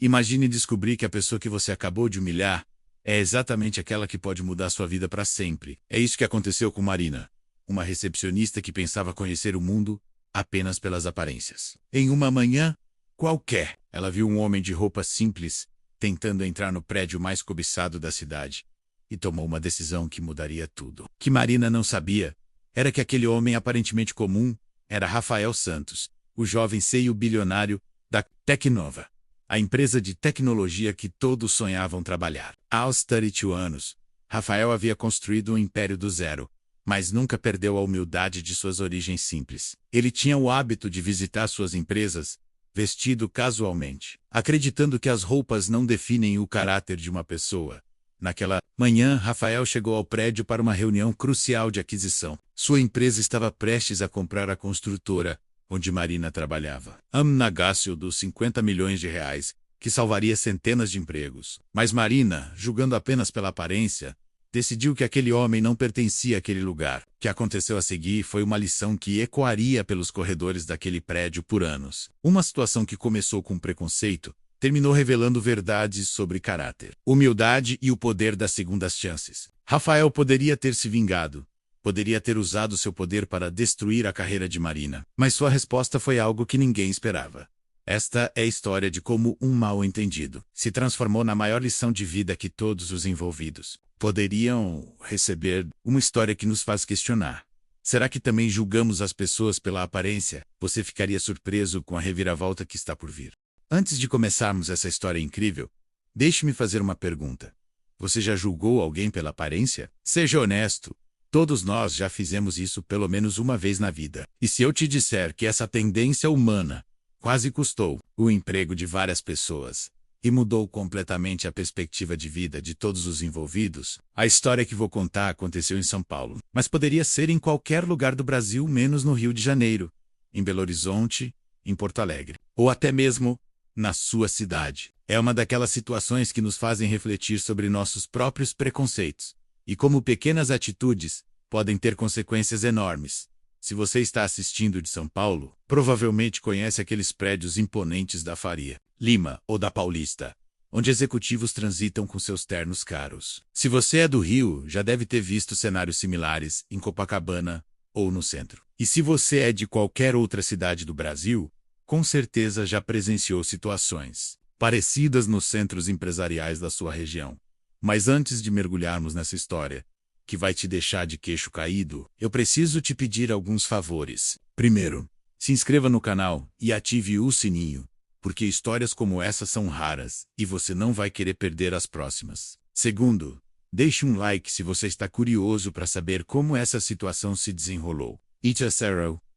Imagine descobrir que a pessoa que você acabou de humilhar é exatamente aquela que pode mudar sua vida para sempre. É isso que aconteceu com Marina, uma recepcionista que pensava conhecer o mundo apenas pelas aparências. Em uma manhã qualquer, ela viu um homem de roupa simples tentando entrar no prédio mais cobiçado da cidade e tomou uma decisão que mudaria tudo. O que Marina não sabia era que aquele homem aparentemente comum era Rafael Santos, o jovem CEO bilionário da Tecnova, a empresa de tecnologia que todos sonhavam trabalhar. Aos 32 anos, Rafael havia construído um império do zero, mas nunca perdeu a humildade de suas origens simples. Ele tinha o hábito de visitar suas empresas vestido casualmente, acreditando que as roupas não definem o caráter de uma pessoa. Naquela manhã, Rafael chegou ao prédio para uma reunião crucial de aquisição. Sua empresa estava prestes a comprar a construtora onde Marina trabalhava. Negócio dos 50 milhões de reais, que salvaria centenas de empregos. Mas Marina, julgando apenas pela aparência, decidiu que aquele homem não pertencia àquele lugar. O que aconteceu a seguir foi uma lição que ecoaria pelos corredores daquele prédio por anos. Uma situação que começou com preconceito terminou revelando verdades sobre caráter, humildade e o poder das segundas chances. Rafael poderia ter se vingado, poderia ter usado seu poder para destruir a carreira de Marina, mas sua resposta foi algo que ninguém esperava. Esta é a história de como um mal-entendido se transformou na maior lição de vida que todos os envolvidos poderiam receber. Uma história que nos faz questionar. Será que também julgamos as pessoas pela aparência? Você ficaria surpreso com a reviravolta que está por vir. Antes de começarmos essa história incrível, deixe-me fazer uma pergunta. Você já julgou alguém pela aparência? Seja honesto. Todos nós já fizemos isso pelo menos uma vez na vida. E se eu te disser que essa tendência humana quase custou o emprego de várias pessoas e mudou completamente a perspectiva de vida de todos os envolvidos, a história que vou contar aconteceu em São Paulo, mas poderia ser em qualquer lugar do Brasil menos no Rio de Janeiro, em Belo Horizonte, em Porto Alegre, ou até mesmo na sua cidade. É uma daquelas situações que nos fazem refletir sobre nossos próprios preconceitos e como pequenas atitudes podem ter consequências enormes. Se você está assistindo de São Paulo, provavelmente conhece aqueles prédios imponentes da Faria Lima ou da Paulista, onde executivos transitam com seus ternos caros. Se você é do Rio, já deve ter visto cenários similares em Copacabana ou no centro. E se você é de qualquer outra cidade do Brasil, com certeza já presenciou situações parecidas nos centros empresariais da sua região. Mas antes de mergulharmos nessa história, que vai te deixar de queixo caído, eu preciso te pedir alguns favores. Primeiro, se inscreva no canal e ative o sininho, porque histórias como essa são raras e você não vai querer perder as próximas. Segundo, deixe um like se você está curioso para saber como essa situação se desenrolou.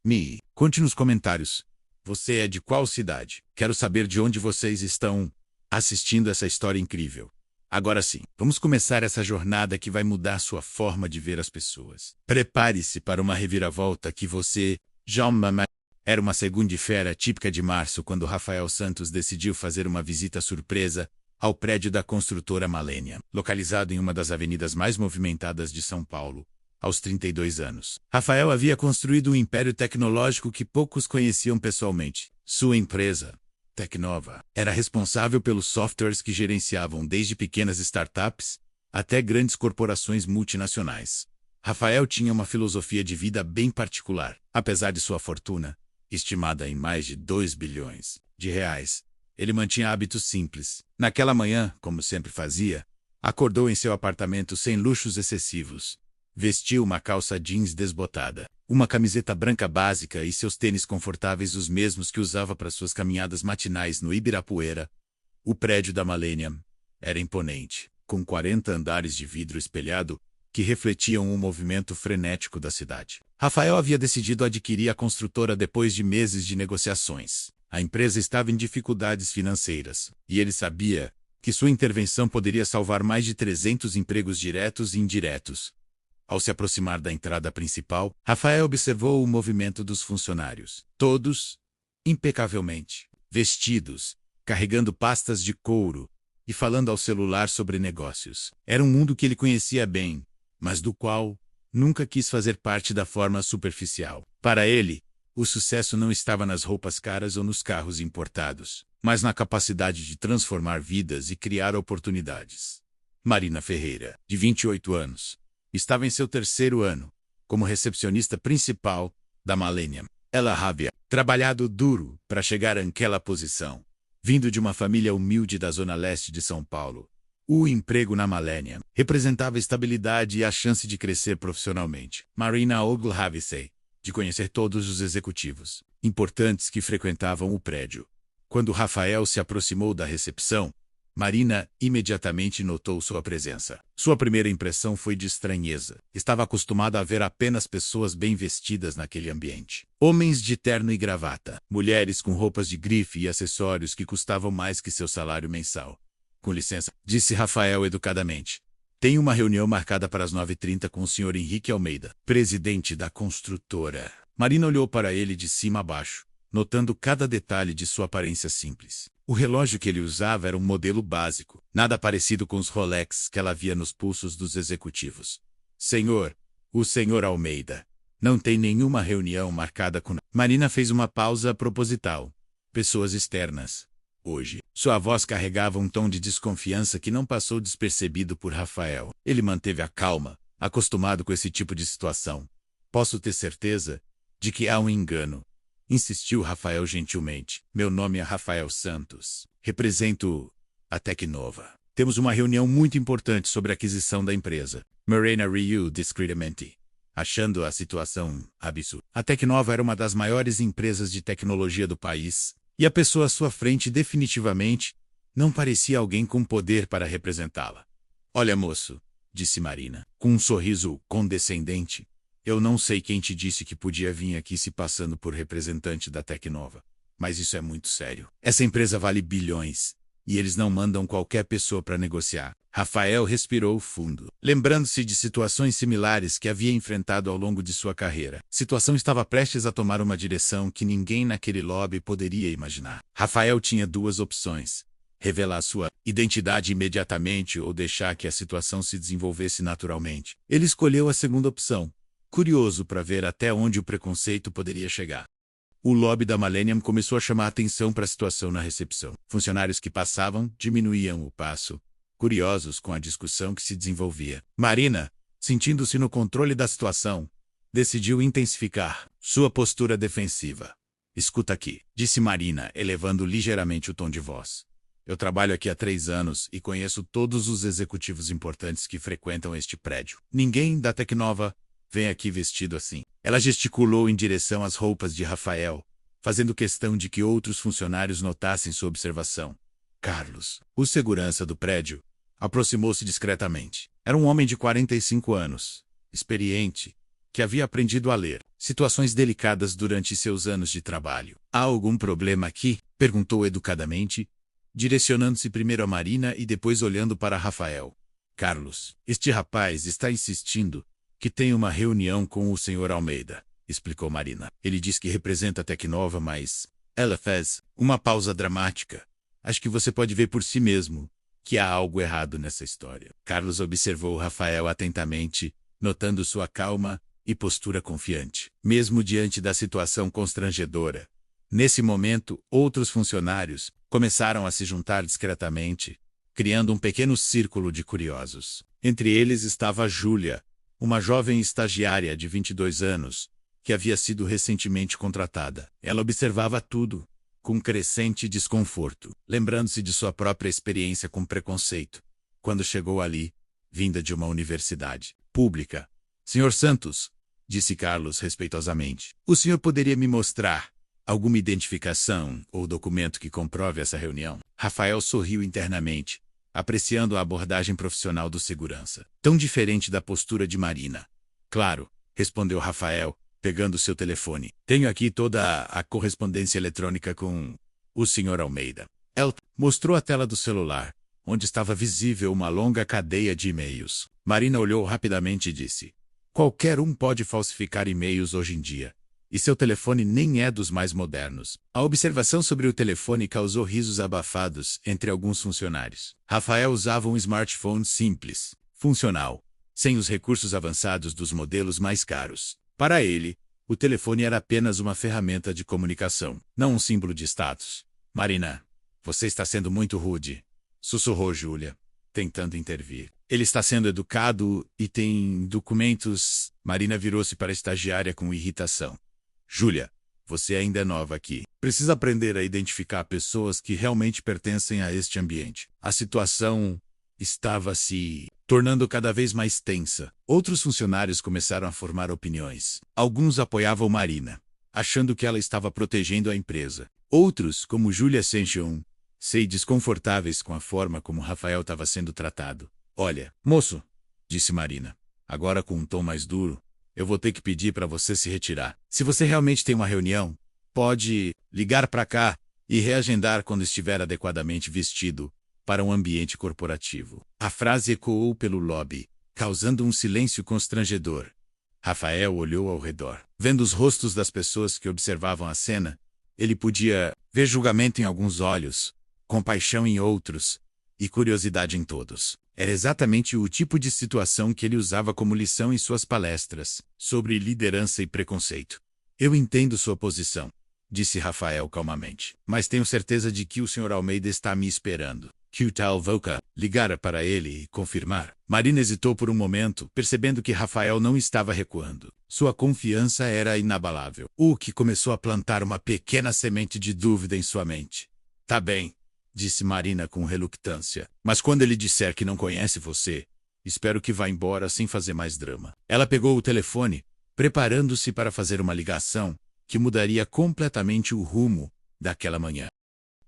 Me. Conte nos comentários. Você é de qual cidade? Quero saber de onde vocês estão assistindo essa história incrível. Agora sim, vamos começar essa jornada que vai mudar sua forma de ver as pessoas. Prepare-se para uma reviravolta que você jamais. Era uma segunda-feira típica de março quando Rafael Santos decidiu fazer uma visita surpresa ao prédio da construtora Malenia, localizado em uma das avenidas mais movimentadas de São Paulo. Aos 32 anos, Rafael havia construído um império tecnológico que poucos conheciam pessoalmente. Sua empresa, Tecnova, era responsável pelos softwares que gerenciavam desde pequenas startups até grandes corporações multinacionais. Rafael tinha uma filosofia de vida bem particular. Apesar de sua fortuna, estimada em mais de 2 bilhões de reais, ele mantinha hábitos simples. Naquela manhã, como sempre fazia, acordou em seu apartamento sem luxos excessivos. Vestiu uma calça jeans desbotada, uma camiseta branca básica e seus tênis confortáveis, os mesmos que usava para suas caminhadas matinais no Ibirapuera. O prédio da Malenia era imponente, com 40 andares de vidro espelhado que refletiam o movimento frenético da cidade. Rafael havia decidido adquirir a construtora depois de meses de negociações. A empresa estava em dificuldades financeiras, e ele sabia que sua intervenção poderia salvar mais de 300 empregos diretos e indiretos. Ao se aproximar da entrada principal, Rafael observou o movimento dos funcionários. Todos, impecavelmente vestidos, carregando pastas de couro e falando ao celular sobre negócios. Era um mundo que ele conhecia bem, mas do qual nunca quis fazer parte da forma superficial. Para ele, o sucesso não estava nas roupas caras ou nos carros importados. mas na capacidade de transformar vidas e criar oportunidades. Marina Ferreira, de 28 anos, estava em seu terceiro ano como recepcionista principal da Millennium. Ela havia trabalhado duro para chegar àquela posição. Vindo de uma família humilde da zona leste de São Paulo, o emprego na Millennium representava estabilidade e a chance de crescer profissionalmente. Marina Ogilhavsey, de conhecer todos os executivos importantes que frequentavam o prédio. Quando Rafael se aproximou da recepção, Marina imediatamente notou sua presença. Sua primeira impressão foi de estranheza. Estava acostumada a ver apenas pessoas bem vestidas naquele ambiente. Homens de terno e gravata, mulheres com roupas de grife e acessórios que custavam mais que seu salário mensal. Com licença, disse Rafael educadamente. Tenho uma reunião marcada para as 9h30 com o Sr. Henrique Almeida, presidente da construtora. Marina olhou para ele de cima a baixo, notando cada detalhe de sua aparência simples. O relógio que ele usava era um modelo básico, nada parecido com os Rolex que ela via nos pulsos dos executivos. Senhor, o Sr. Almeida, não tem nenhuma reunião marcada com... Marina fez uma pausa proposital. Pessoas externas. Hoje, sua voz carregava um tom de desconfiança que não passou despercebido por Rafael. Ele manteve a calma, acostumado com esse tipo de situação. Posso ter certeza de que há um engano, insistiu Rafael gentilmente. Meu nome é Rafael Santos. Represento a Tecnova. Temos uma reunião muito importante sobre a aquisição da empresa. Marina riu discretamente, achando a situação absurda. A Tecnova era uma das maiores empresas de tecnologia do país, e a pessoa à sua frente definitivamente não parecia alguém com poder para representá-la. Olha, moço, disse Marina, com um sorriso condescendente. Eu não sei quem te disse que podia vir aqui se passando por representante da Tecnova, mas isso é muito sério. Essa empresa vale bilhões, e eles não mandam qualquer pessoa para negociar. Rafael respirou fundo, lembrando-se de situações similares que havia enfrentado ao longo de sua carreira. A situação estava prestes a tomar uma direção que ninguém naquele lobby poderia imaginar. Rafael tinha duas opções: revelar sua identidade imediatamente ou deixar que a situação se desenvolvesse naturalmente. Ele escolheu a segunda opção, curioso para ver até onde o preconceito poderia chegar. O lobby da Millennium começou a chamar atenção para a situação na recepção. Funcionários que passavam diminuíam o passo, curiosos com a discussão que se desenvolvia. Marina, sentindo-se no controle da situação, decidiu intensificar sua postura defensiva. Escuta aqui, disse Marina, elevando ligeiramente o tom de voz. Eu trabalho aqui há 3 anos e conheço todos os executivos importantes que frequentam este prédio. Ninguém da Tecnova vem aqui vestido assim. Ela gesticulou em direção às roupas de Rafael, fazendo questão de que outros funcionários notassem sua observação. Carlos, o segurança do prédio, aproximou-se discretamente. Era um homem de 45 anos, experiente, que havia aprendido a ler situações delicadas durante seus anos de trabalho. Há algum problema aqui? Perguntou educadamente, direcionando-se primeiro a Marina e depois olhando para Rafael. Carlos, este rapaz está insistindo que tem uma reunião com o Sr. Almeida, explicou Marina. Ele diz que representa a Tecnova, mas... Ela fez uma pausa dramática. Acho que você pode ver por si mesmo que há algo errado nessa história. Carlos observou Rafael atentamente, notando sua calma e postura confiante, mesmo diante da situação constrangedora. Nesse momento, outros funcionários começaram a se juntar discretamente, criando um pequeno círculo de curiosos. Entre eles estava Júlia, uma jovem estagiária de 22 anos, que havia sido recentemente contratada. Ela observava tudo, com crescente desconforto, lembrando-se de sua própria experiência com preconceito, quando chegou ali, vinda de uma universidade pública. Sr. Santos, disse Carlos respeitosamente, o senhor poderia me mostrar alguma identificação ou documento que comprove essa reunião? Rafael sorriu internamente, apreciando a abordagem profissional do segurança, tão diferente da postura de Marina. Claro, respondeu Rafael, pegando seu telefone. Tenho aqui toda a correspondência eletrônica com o Sr. Almeida. Ela mostrou a tela do celular, onde estava visível uma longa cadeia de e-mails. Marina olhou rapidamente e disse: qualquer um pode falsificar e-mails hoje em dia. E seu telefone nem é dos mais modernos. A observação sobre o telefone causou risos abafados entre alguns funcionários. Rafael usava um smartphone simples, funcional, sem os recursos avançados dos modelos mais caros. Para ele, o telefone era apenas uma ferramenta de comunicação, não um símbolo de status. Marina, Você está sendo muito rude, sussurrou Júlia, tentando intervir. Ele está sendo educado e tem documentos. Marina virou-se para a estagiária com irritação. Júlia, você ainda é nova aqui. Precisa aprender a identificar pessoas que realmente pertencem a este ambiente. A situação estava se tornando cada vez mais tensa. Outros funcionários começaram a formar opiniões. Alguns apoiavam Marina, achando que ela estava protegendo a empresa. Outros, como Júlia Senchon, desconfortáveis com a forma como Rafael estava sendo tratado. Olha, moço, disse Marina, agora com um tom mais duro, eu vou ter que pedir para você se retirar. Se você realmente tem uma reunião, pode ligar para cá e reagendar quando estiver adequadamente vestido para um ambiente corporativo. A frase ecoou pelo lobby, causando um silêncio constrangedor. Rafael olhou ao redor. Vendo os rostos das pessoas que observavam a cena, ele podia ver julgamento em alguns olhos, compaixão em outros e curiosidade em todos. Era exatamente o tipo de situação que ele usava como lição em suas palestras sobre liderança e preconceito. Eu entendo sua posição, disse Rafael calmamente, mas tenho certeza de que o Sr. Almeida está me esperando. Que tal Voca ligara para ele e confirmar? Marina hesitou por um momento, percebendo que Rafael não estava recuando. Sua confiança era inabalável, o que começou a plantar uma pequena semente de dúvida em sua mente. Tá bem, disse Marina com reluctância, mas quando ele disser que não conhece você, espero que vá embora sem fazer mais drama. Ela pegou o telefone, preparando-se para fazer uma ligação que mudaria completamente o rumo daquela manhã.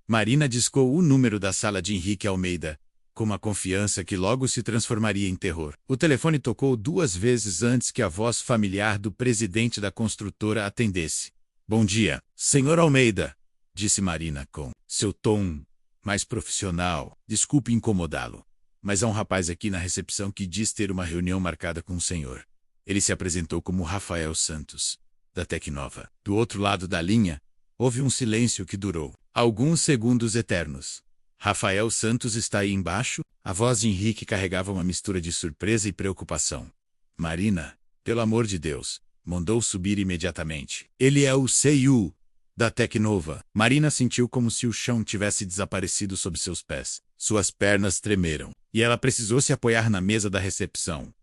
Marina discou o número da sala de Henrique Almeida, com uma confiança que logo se transformaria em terror. O telefone tocou 2 vezes antes que a voz familiar do presidente da construtora atendesse. Bom dia, Sr. Almeida, disse Marina com seu tom mais profissional. Desculpe incomodá-lo, mas há um rapaz aqui na recepção que diz ter uma reunião marcada com o senhor. Ele se apresentou como Rafael Santos, da Tecnova. Do outro lado da linha, houve um silêncio que durou alguns segundos eternos. Rafael Santos está aí embaixo? A voz de Henrique carregava uma mistura de surpresa e preocupação. Marina, pelo amor de Deus, mandou subir imediatamente. Ele é o CEO da Tecnova. Marina sentiu como se o chão tivesse desaparecido sob seus pés. Suas pernas tremeram, e ela precisou se apoiar na mesa da recepção.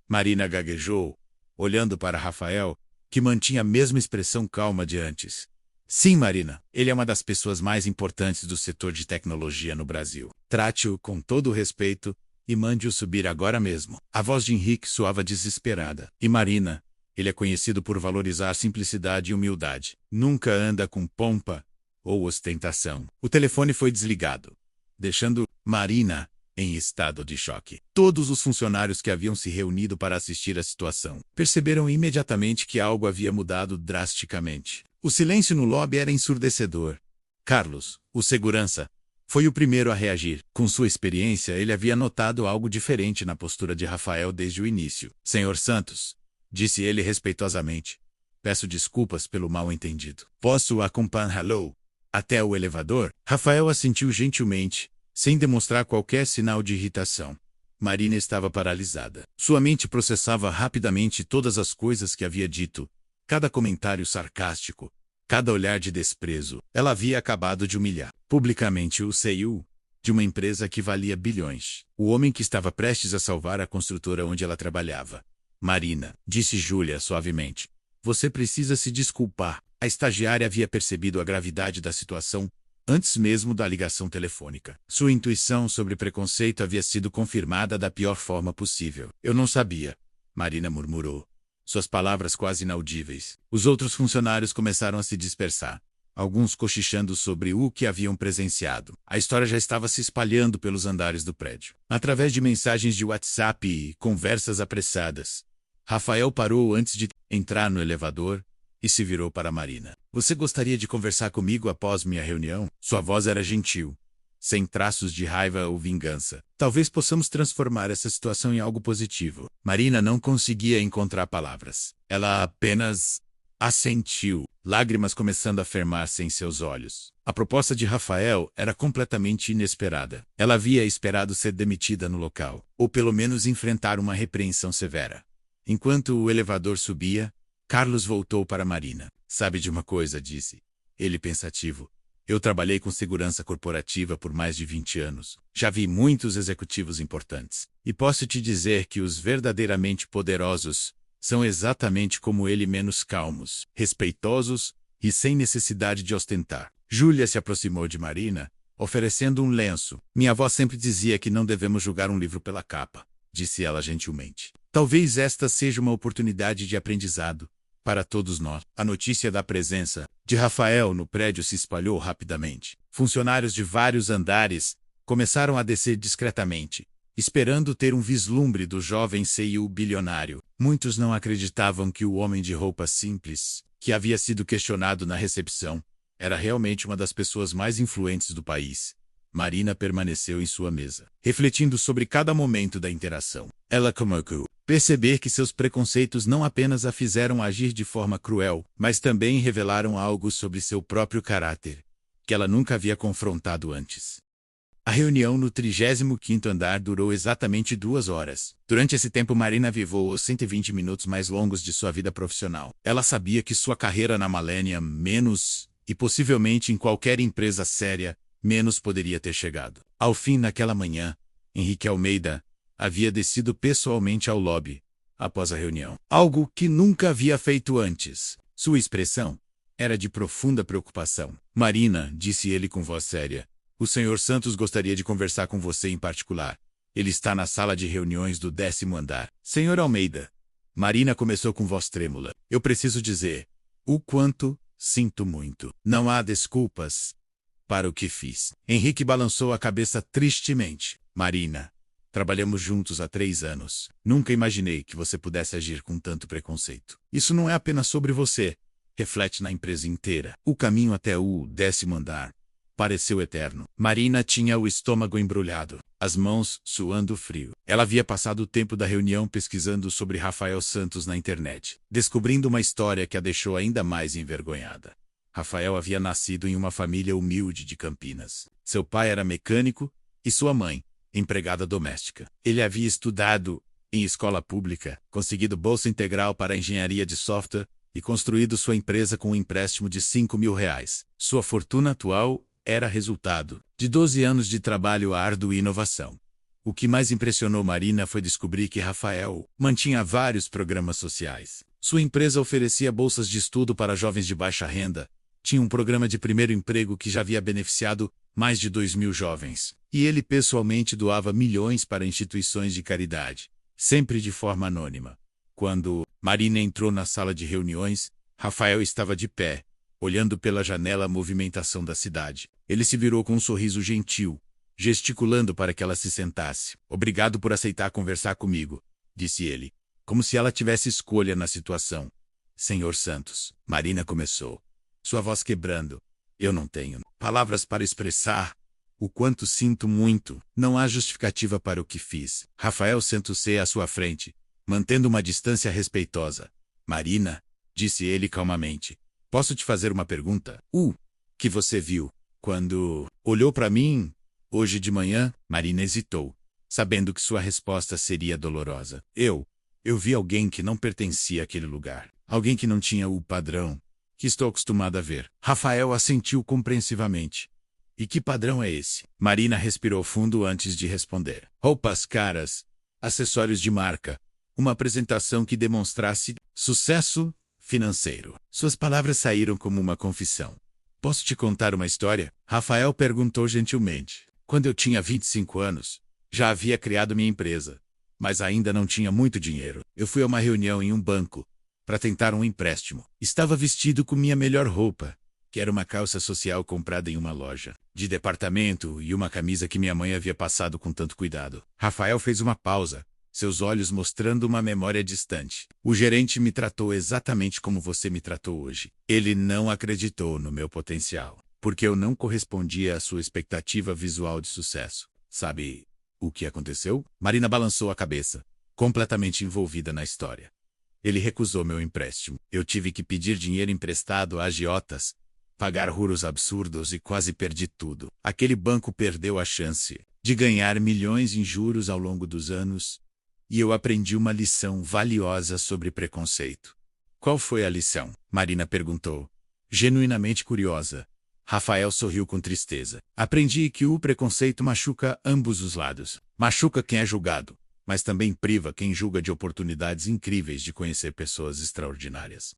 Marina gaguejou, olhando para Rafael, que mantinha a mesma expressão calma de antes. Sim, Marina, ele é uma das pessoas mais importantes do setor de tecnologia no Brasil. Trate-o com todo o respeito e mande-o subir agora mesmo. A voz de Henrique soava desesperada. E Marina, ele é conhecido por valorizar simplicidade e humildade. Nunca anda com pompa ou ostentação. O telefone foi desligado, deixando Marina em estado de choque. Todos os funcionários que haviam se reunido para assistir à situação perceberam imediatamente que algo havia mudado drasticamente. O silêncio no lobby era ensurdecedor. Carlos, o segurança, foi o primeiro a reagir. Com sua experiência, ele havia notado algo diferente na postura de Rafael desde o início. Senhor Santos, disse ele respeitosamente, peço desculpas pelo mal-entendido. Posso acompanhá-lo até o elevador? Rafael assentiu gentilmente, sem demonstrar qualquer sinal de irritação. Marina estava paralisada. Sua mente processava rapidamente todas as coisas que havia dito, cada comentário sarcástico, cada olhar de desprezo. Ela havia acabado de humilhar publicamente o CEO de uma empresa que valia bilhões. O homem que estava prestes a salvar a construtora onde ela trabalhava. Marina, disse Júlia suavemente, você precisa se desculpar. A estagiária havia percebido a gravidade da situação antes mesmo da ligação telefônica. Sua intuição sobre preconceito havia sido confirmada da pior forma possível. Eu não sabia, Marina murmurou, suas palavras quase inaudíveis. Os outros funcionários começaram a se dispersar, alguns cochichando sobre o que haviam presenciado. A história já estava se espalhando pelos andares do prédio. Através de mensagens de WhatsApp e conversas apressadas, Rafael parou antes de entrar no elevador e se virou para Marina. Você gostaria de conversar comigo após minha reunião? Sua voz era gentil, sem traços de raiva ou vingança. Talvez possamos transformar essa situação em algo positivo. Marina não conseguia encontrar palavras. Ela apenas assentiu, lágrimas começando a fermar-se em seus olhos. A proposta de Rafael era completamente inesperada. Ela havia esperado ser demitida no local, ou pelo menos enfrentar uma repreensão severa. Enquanto o elevador subia, Carlos voltou para Marina. Sabe de uma coisa, disse ele pensativo. Eu trabalhei com segurança corporativa por mais de 20 anos. Já vi muitos executivos importantes. E posso te dizer que os verdadeiramente poderosos são exatamente como ele, menos calmos, respeitosos e sem necessidade de ostentar. Júlia se aproximou de Marina, oferecendo um lenço. Minha avó sempre dizia que não devemos julgar um livro pela capa, disse ela gentilmente. Talvez esta seja uma oportunidade de aprendizado para todos nós. A notícia da presença de Rafael no prédio se espalhou rapidamente. Funcionários de vários andares começaram a descer discretamente, esperando ter um vislumbre do jovem CEO bilionário. Muitos não acreditavam que o homem de roupa simples, que havia sido questionado na recepção, era realmente uma das pessoas mais influentes do país. Marina permaneceu em sua mesa, refletindo sobre cada momento da interação. Ela começou a perceber que seus preconceitos não apenas a fizeram agir de forma cruel, mas também revelaram algo sobre seu próprio caráter, que ela nunca havia confrontado antes. A reunião no 35º andar durou exatamente 2 horas. Durante esse tempo, Marina viveu os 120 minutos mais longos de sua vida profissional. Ela sabia que sua carreira na Millennium e possivelmente em qualquer empresa séria, menos poderia ter chegado. Ao fim, naquela manhã, Henrique Almeida havia descido pessoalmente ao lobby, após a reunião. Algo que nunca havia feito antes. Sua expressão era de profunda preocupação. Marina, disse ele com voz séria, o Sr. Santos gostaria de conversar com você em particular. Ele está na sala de reuniões do 10º andar. Sr. Almeida. Marina começou com voz trêmula. Eu preciso dizer o quanto sinto muito. Não há desculpas para o que fiz. Henrique balançou a cabeça tristemente. Marina, trabalhamos juntos há 3 anos. Nunca imaginei que você pudesse agir com tanto preconceito. Isso não é apenas sobre você. Reflete na empresa inteira. O caminho até o 10º andar pareceu eterno. Marina tinha o estômago embrulhado, as mãos suando frio. Ela havia passado o tempo da reunião pesquisando sobre Rafael Santos na internet, descobrindo uma história que a deixou ainda mais envergonhada. Rafael havia nascido em uma família humilde de Campinas. Seu pai era mecânico e sua mãe, empregada doméstica. Ele havia estudado em escola pública, conseguido bolsa integral para a engenharia de software e construído sua empresa com um empréstimo de R$ 5.000. Sua fortuna atual era resultado de 12 anos de trabalho árduo e inovação. O que mais impressionou Marina foi descobrir que Rafael mantinha vários programas sociais. Sua empresa oferecia bolsas de estudo para jovens de baixa renda, tinha um programa de primeiro emprego que já havia beneficiado mais de 2.000 jovens, e ele pessoalmente doava milhões para instituições de caridade, sempre de forma anônima. Quando Marina entrou na sala de reuniões, Rafael estava de pé, olhando pela janela a movimentação da cidade. Ele se virou com um sorriso gentil, gesticulando para que ela se sentasse. Obrigado por aceitar conversar comigo, disse ele, como se ela tivesse escolha na situação. Senhor Santos, Marina começou, sua voz quebrando. Eu não tenho palavras para expressar o quanto sinto muito. Não há justificativa para o que fiz. Rafael sentou-se à sua frente, mantendo uma distância respeitosa. Marina, disse ele calmamente, posso te fazer uma pergunta? Que você viu quando olhou para mim hoje de manhã? Marina hesitou, sabendo que sua resposta seria dolorosa. Eu vi alguém que não pertencia àquele lugar. Alguém que não tinha o padrão que estou acostumado a ver. Rafael assentiu compreensivamente. E que padrão é esse? Marina respirou fundo antes de responder. Roupas caras, acessórios de marca, uma apresentação que demonstrasse sucesso financeiro. Suas palavras saíram como uma confissão. Posso te contar uma história? Rafael perguntou gentilmente. Quando eu tinha 25 anos, já havia criado minha empresa, mas ainda não tinha muito dinheiro. Eu fui a uma reunião em um banco para tentar um empréstimo. Estava vestido com minha melhor roupa, que era uma calça social comprada em uma loja de departamento e uma camisa que minha mãe havia passado com tanto cuidado. Rafael fez uma pausa, seus olhos mostrando uma memória distante. O gerente me tratou exatamente como você me tratou hoje. Ele não acreditou no meu potencial, porque eu não correspondia à sua expectativa visual de sucesso. Sabe o que aconteceu? Marina balançou a cabeça, completamente envolvida na história. Ele recusou meu empréstimo. Eu tive que pedir dinheiro emprestado a agiotas, pagar juros absurdos e quase perdi tudo. Aquele banco perdeu a chance de ganhar milhões em juros ao longo dos anos, e eu aprendi uma lição valiosa sobre preconceito. Qual foi a lição? Marina perguntou, genuinamente curiosa. Rafael sorriu com tristeza. Aprendi que o preconceito machuca ambos os lados. Machuca quem é julgado, mas também priva quem julga de oportunidades incríveis de conhecer pessoas extraordinárias.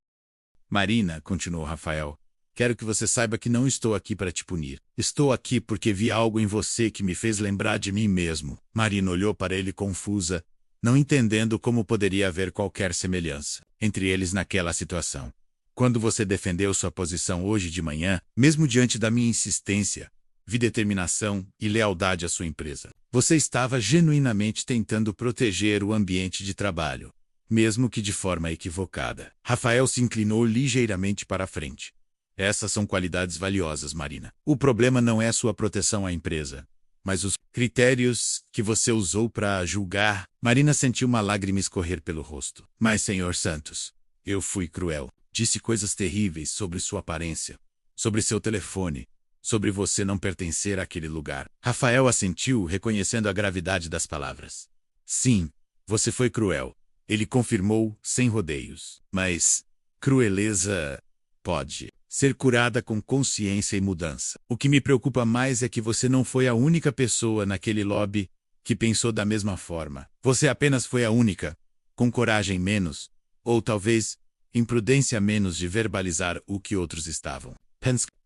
Marina, continuou Rafael, quero que você saiba que não estou aqui para te punir. Estou aqui porque vi algo em você que me fez lembrar de mim mesmo. Marina olhou para ele confusa, não entendendo como poderia haver qualquer semelhança entre eles naquela situação. Quando você defendeu sua posição hoje de manhã, mesmo diante da minha insistência, vi determinação e lealdade à sua empresa. Você estava genuinamente tentando proteger o ambiente de trabalho, mesmo que de forma equivocada. Rafael se inclinou ligeiramente para a frente. Essas são qualidades valiosas, Marina. O problema não é sua proteção à empresa, mas os critérios que você usou para julgar. Marina sentiu uma lágrima escorrer pelo rosto. Mas, Senhor Santos, eu fui cruel. Disse coisas terríveis sobre sua aparência, sobre seu telefone, sobre você não pertencer àquele lugar. Rafael assentiu, reconhecendo a gravidade das palavras. Sim, você foi cruel. Ele confirmou, sem rodeios. Mas crueleza pode ser curada com consciência e mudança. O que me preocupa mais é que você não foi a única pessoa naquele lobby que pensou da mesma forma. Você apenas foi a única, com coragem menos, ou talvez imprudência menos de verbalizar o que outros estavam.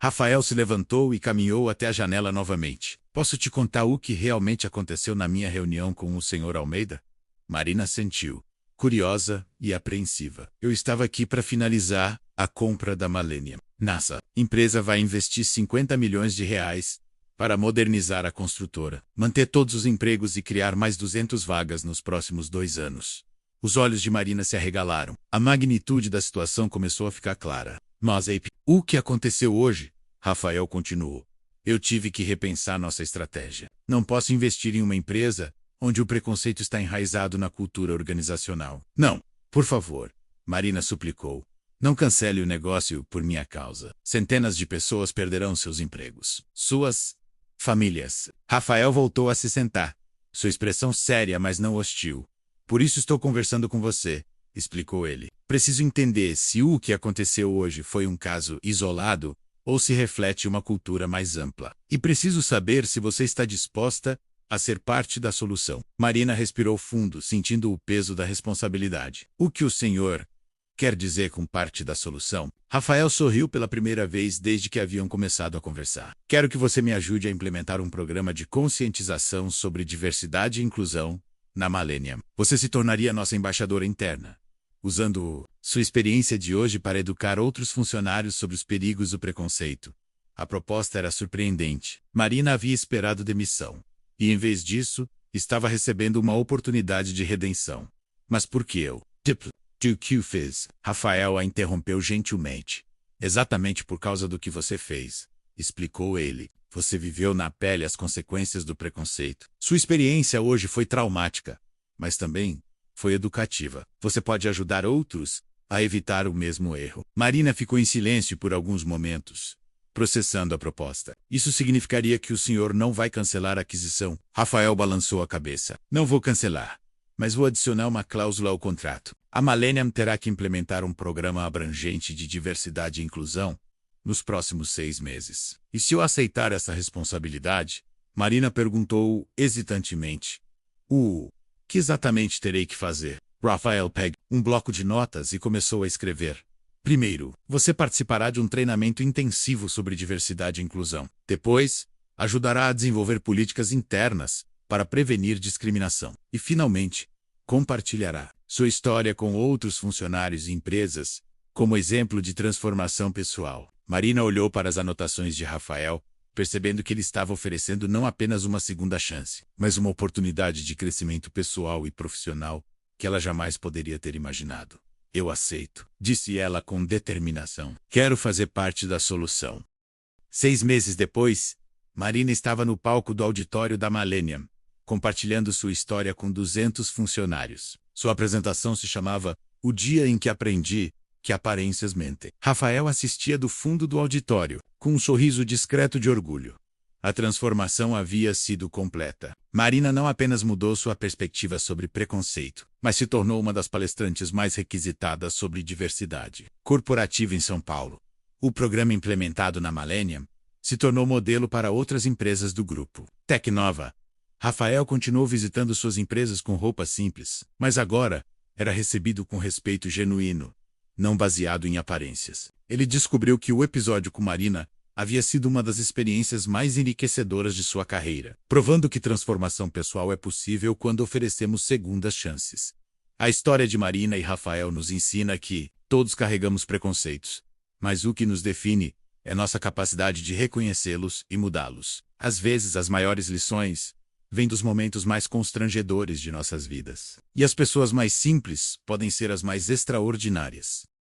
Rafael se levantou e caminhou até a janela novamente. Posso te contar o que realmente aconteceu na minha reunião com o Sr. Almeida? Marina sentiu, curiosa e apreensiva. Eu estava aqui para finalizar a compra da Millennium. NASA, empresa vai investir 50 milhões de reais para modernizar a construtora, manter todos os empregos e criar mais 200 vagas nos próximos 2 anos. Os olhos de Marina se arregalaram. A magnitude da situação começou a ficar clara. Mas, o que aconteceu hoje? Rafael continuou. Eu tive que repensar nossa estratégia. Não posso investir em uma empresa onde o preconceito está enraizado na cultura organizacional. Não, por favor, Marina suplicou. Não cancele o negócio por minha causa. Centenas de pessoas perderão seus empregos. Suas famílias. Rafael voltou a se sentar. Sua expressão séria, mas não hostil. Por isso estou conversando com você, explicou ele. Preciso entender se o que aconteceu hoje foi um caso isolado ou se reflete uma cultura mais ampla. E preciso saber se você está disposta a ser parte da solução. Marina respirou fundo, sentindo o peso da responsabilidade. O que o senhor quer dizer com parte da solução? Rafael sorriu pela primeira vez desde que haviam começado a conversar. Quero que você me ajude a implementar um programa de conscientização sobre diversidade e inclusão na Millennium. Você se tornaria nossa embaixadora interna, usando sua experiência de hoje para educar outros funcionários sobre os perigos do preconceito. A proposta era surpreendente. Marina havia esperado demissão, e em vez disso, estava recebendo uma oportunidade de redenção. Mas por que eu? O que fiz? Rafael a interrompeu gentilmente. Exatamente por causa do que você fez, explicou ele. Você viveu na pele as consequências do preconceito. Sua experiência hoje foi traumática, mas também foi educativa. Você pode ajudar outros a evitar o mesmo erro. Marina ficou em silêncio por alguns momentos, processando a proposta. Isso significaria que o senhor não vai cancelar a aquisição? Rafael balançou a cabeça. Não vou cancelar, mas vou adicionar uma cláusula ao contrato. A Millennium terá que implementar um programa abrangente de diversidade e inclusão nos próximos 6 meses. E se eu aceitar essa responsabilidade? Marina perguntou hesitantemente. O que exatamente terei que fazer? Rafael pegou um bloco de notas e começou a escrever. Primeiro, você participará de um treinamento intensivo sobre diversidade e inclusão. Depois, ajudará a desenvolver políticas internas para prevenir discriminação. E, finalmente, compartilhará sua história com outros funcionários e empresas como exemplo de transformação pessoal. Marina olhou para as anotações de Rafael, percebendo que ele estava oferecendo não apenas uma segunda chance, mas uma oportunidade de crescimento pessoal e profissional que ela jamais poderia ter imaginado. Eu aceito, disse ela com determinação. Quero fazer parte da solução. 6 meses depois, Marina estava no palco do auditório da Millennium, compartilhando sua história com 200 funcionários. Sua apresentação se chamava O Dia em que Aprendi que Aparências Mentem. Rafael assistia do fundo do auditório, com um sorriso discreto de orgulho. A transformação havia sido completa. Marina não apenas mudou sua perspectiva sobre preconceito, mas se tornou uma das palestrantes mais requisitadas sobre diversidade corporativa em São Paulo. O programa implementado na Millennium se tornou modelo para outras empresas do grupo Tecnova. Rafael continuou visitando suas empresas com roupas simples, mas agora era recebido com respeito genuíno, não baseado em aparências. Ele descobriu que o episódio com Marina havia sido uma das experiências mais enriquecedoras de sua carreira, provando que transformação pessoal é possível quando oferecemos segundas chances. A história de Marina e Rafael nos ensina que todos carregamos preconceitos, mas o que nos define é nossa capacidade de reconhecê-los e mudá-los. Às vezes, as maiores lições vêm dos momentos mais constrangedores de nossas vidas. E as pessoas mais simples podem ser as mais extraordinárias.